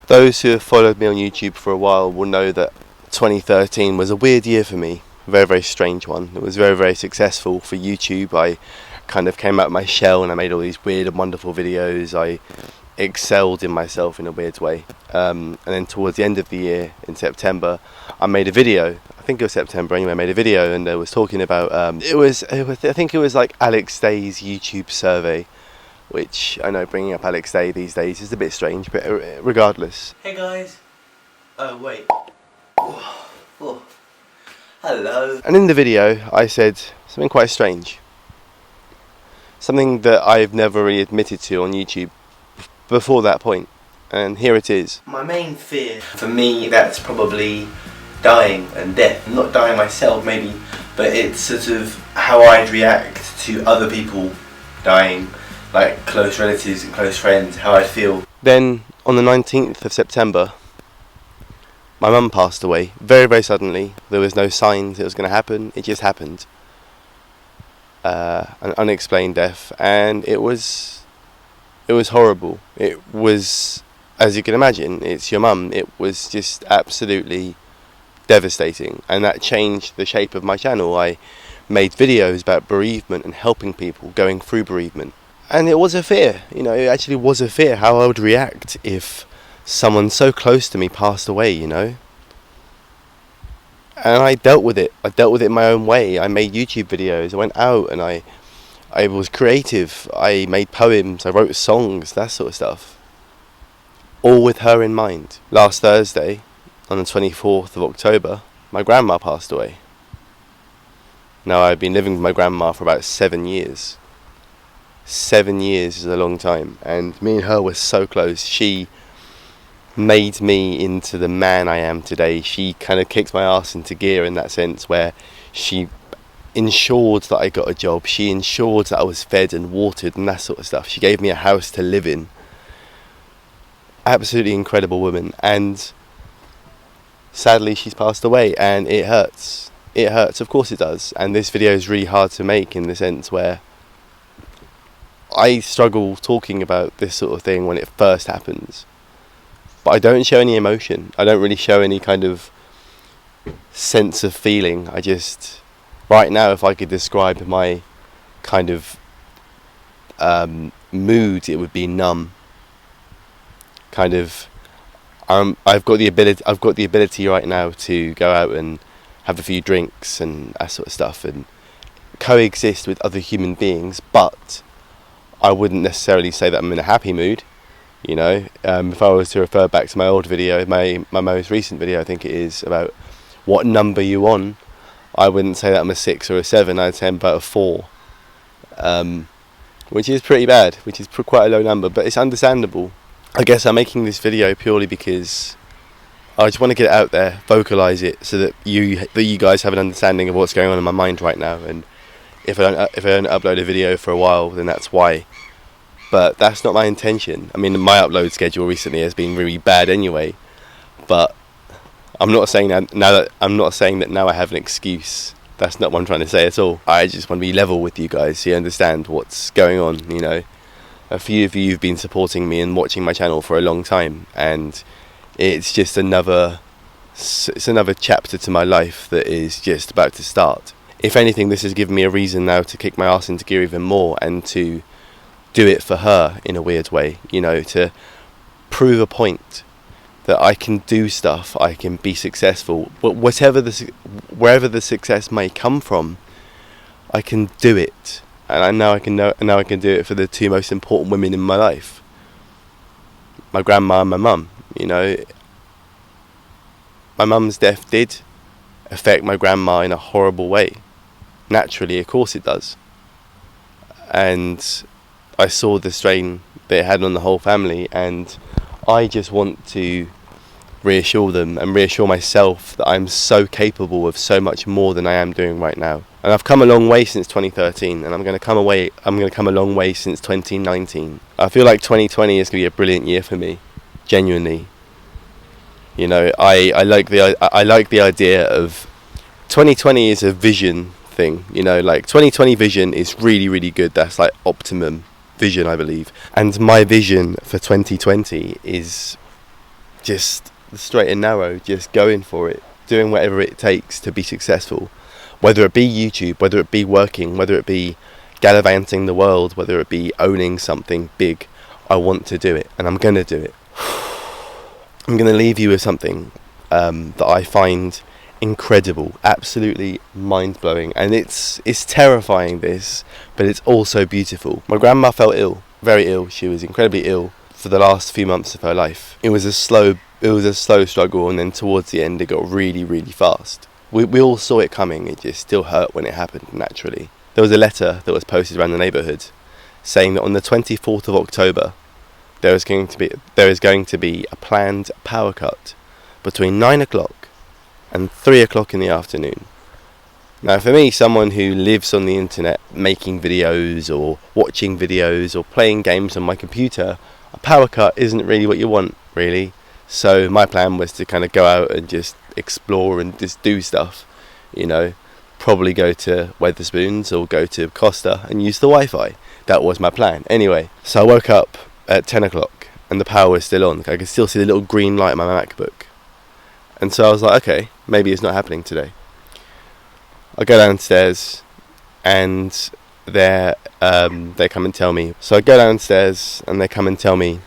Those who have followed me on YouTube for a while will know that 2013 was a weird year for me. A very, very strange one. It was very, very successful for YouTube. I kind of came out of my shell and I made all these weird and wonderful videos. I excelled in myself in a weird way. And then towards the end of the year, in September, I made a video. I think it was September anyway. I made a video and I was talking about. I think it was like Alex Day's YouTube survey, which I know bringing up Alex Day these days is a bit strange, but regardless. Hey guys. Oh wait. Oh. Hello. And in the video, I said something quite strange. Something that I've never really admitted to on YouTube before that point. And here it is. My main fear, for me, that's probably dying and death. Not dying myself, maybe, but it's sort of how I'd react to other people dying, like close relatives and close friends, how I'd feel. Then, on the 19th of September, my mum passed away very, very suddenly. There was no signs it was going to happen. It just happened. An unexplained death, and it was horrible. It was, as you can imagine, it's your mum. It was just absolutely devastating, and that changed the shape of my channel. I made videos about bereavement and helping people going through bereavement, and it was a fear. It actually was a fear how I would react if someone so close to me passed away, And I dealt with it. I dealt with it in my own way. I made YouTube videos. I went out and I was creative. I made poems. I wrote songs, that sort of stuff. All with her in mind. Last Thursday, on the 24th of October, my grandma passed away. Now, I've been living with my grandma for about 7 years. 7 years is a long time. And me and her were so close. She made me into the man I am today. She kind of kicked my ass into gear in that sense, where she ensured that I got a job. She ensured that I was fed and watered and that sort of stuff. She gave me a house to live in. Absolutely incredible woman. And sadly, she's passed away, and it hurts. It hurts, of course it does. And this video is really hard to make in the sense where I struggle talking about this sort of thing when it first happens. But I don't show any emotion. I don't really show any kind of sense of feeling. I just, right now, if I could describe my kind of mood, it would be numb. Kind of, I've got the ability right now to go out and have a few drinks and that sort of stuff and coexist with other human beings, but I wouldn't necessarily say that I'm in a happy mood. If I was to refer back to my old video, my most recent video, I think it is, about what number you on, I wouldn't say that I'm a 6 or a 7, I'd say I'm about a 4. Which is pretty bad, which is quite a low number, but it's understandable. I guess I'm making this video purely because I just want to get it out there, vocalise it, so that you guys have an understanding of what's going on in my mind right now. And if I don't upload a video for a while, then that's why. But that's not my intention. I mean, my upload schedule recently has been really bad anyway. But I'm not saying that now I have an excuse. That's not what I'm trying to say at all. I just want to be level with you guys so you understand what's going on. A few of you have been supporting me and watching my channel for a long time, and it's just another chapter to my life that is just about to start. If anything, this has given me a reason now to kick my ass into gear even more and to do it for her in a weird way, to prove a point that I can do stuff, I can be successful, but wherever the success may come from, I can do it, and now I can do it for the two most important women in my life, my grandma and my mum. My mum's death did affect my grandma in a horrible way. Naturally, of course it does, and I saw the strain that it had on the whole family, and I just want to reassure them and reassure myself that I'm so capable of so much more than I am doing right now. And I've come a long way since 2013, and I'm going to come a long way since 2019. I feel like 2020 is going to be a brilliant year for me, genuinely. I like the idea of 2020 is a vision thing. 2020 vision is really, really good. That's like optimum vision, I believe. And my vision for 2020 is just the straight and narrow, just going for it, doing whatever it takes to be successful, whether it be YouTube, whether it be working, whether it be gallivanting the world, whether it be owning something big. I want to do it, and I'm going to do it. I'm going to leave you with something that I find incredible, absolutely mind-blowing, and it's terrifying, this, but it's also beautiful. My grandma fell ill, very ill. She was incredibly ill for the last few months of her life. It was a slow struggle, and then towards the end it got really, really fast. We all saw it coming. It just still hurt when it happened, naturally. There was a letter that was posted around the neighbourhood saying that on the 24th of October there is going to be a planned power cut between 9 o'clock and 3 o'clock in the afternoon. Now, for me, someone who lives on the internet making videos or watching videos or playing games on my computer, a power cut isn't really what you want, really. So my plan was to kind of go out and just explore and just do stuff, probably go to Wetherspoons or go to Costa and use the Wi-Fi. That was my plan. Anyway, so I woke up at 10 o'clock and the power was still on. I could still see the little green light on my MacBook. And so I was like, okay, maybe it's not happening today. I go downstairs and they come and tell me. So I go downstairs and they come and tell me,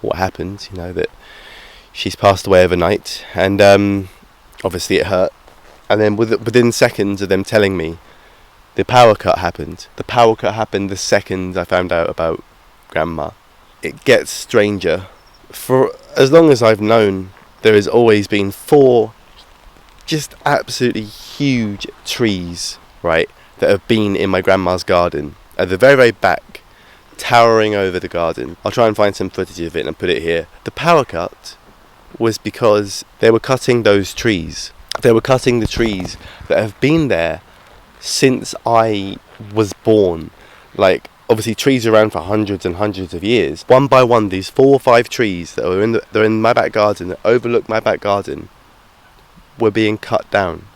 what happened, that she's passed away overnight. And obviously it hurt. And then within seconds of them telling me, the power cut happened. The power cut happened the second I found out about Grandma. It gets stranger. For as long as I've known, there has always been 4 just absolutely huge trees, right, that have been in my grandma's garden at the very, very back, towering over the garden. I'll try and find some footage of it and put it here. The power cut was because they were cutting those trees. They were cutting the trees that have been there since I was born. Like, obviously trees are around for hundreds and hundreds of years. One by one, these 4 or 5 trees that are they're in my back garden, that overlook my back garden, were being cut down.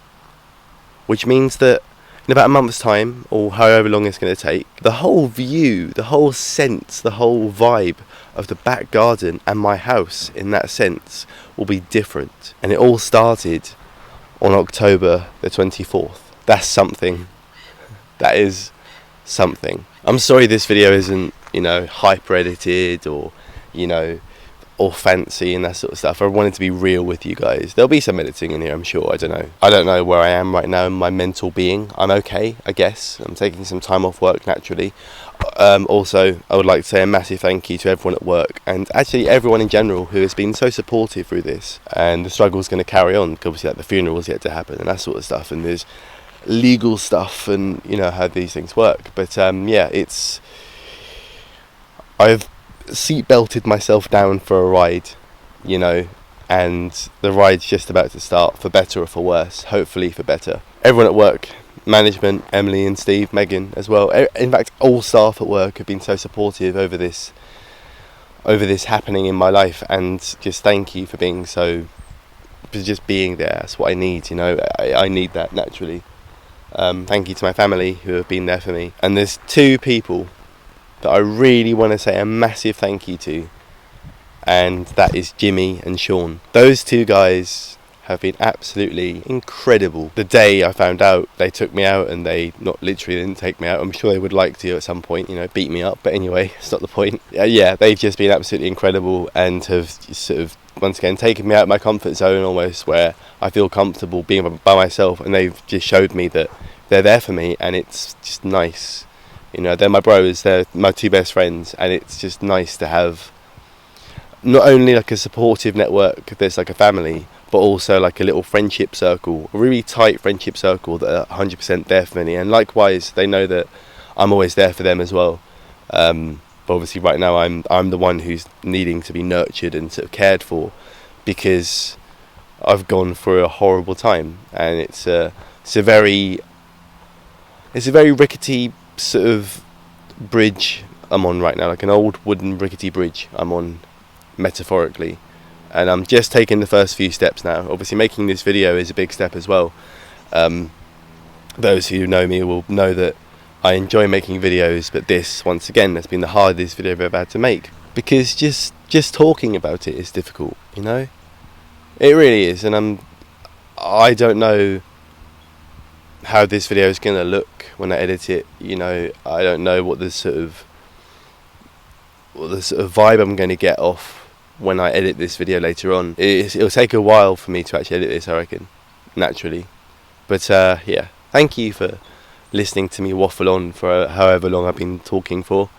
Which means that in about a month's time, or however long it's going to take, the whole view, the whole sense, the whole vibe of the back garden and my house, in that sense, will be different. And it all started on October the 24th. That's something. That is something. I'm sorry this video isn't, hyper edited or, all fancy and that sort of stuff. I wanted to be real with you guys. There'll be some editing in here, I'm sure. I don't know where I am right now in my mental being. I'm okay, I guess. I'm taking some time off work, naturally. Also, I would like to say a massive thank you to everyone at work, and actually everyone in general who has been so supportive through this. And the struggle's going to carry on, because obviously the funeral's yet to happen and that sort of stuff, and there's legal stuff and how these things work. But I've seatbelted myself down for a ride, and the ride's just about to start, for better or for worse, hopefully for better. Everyone at work, management, Emily and Steve, Megan as well, in fact all staff at work have been so supportive over this happening in my life, and just thank you for being just being there. That's what I need, I need that, naturally. Thank you to my family who have been there for me. And there's 2 people that I really want to say a massive thank you to, and that is Jimmy and Sean. Those 2 guys have been absolutely incredible. The day I found out, they took me out, and they not literally didn't take me out. I'm sure they would like to at some point, beat me up, but anyway, it's not the point. Yeah, they've just been absolutely incredible, and have sort of once again taken me out of my comfort zone almost, where I feel comfortable being by myself, and they've just showed me that they're there for me, and it's just nice. They're my bros, they're my 2 best friends, and it's just nice to have not only like a supportive network that's like a family, but also like a little friendship circle, a really tight friendship circle that are 100% there for me. And likewise, they know that I'm always there for them as well. But obviously right now I'm the one who's needing to be nurtured and sort of cared for, because I've gone through a horrible time, and it's a very rickety sort of bridge I'm on right now, like an old wooden rickety bridge I'm on, metaphorically, and I'm just taking the first few steps now. Obviously making this video is a big step as well. Those who know me will know that I enjoy making videos, but this, once again, has been the hardest video I've ever had to make, because just talking about it is difficult, It really is, and I don't know how this video is going to look when I edit it. You know, I don't know what the sort of vibe I'm going to get off when I edit this video later on. It'll take a while for me to actually edit this, I reckon, naturally. But yeah, thank you for listening to me waffle on for however long I've been talking for.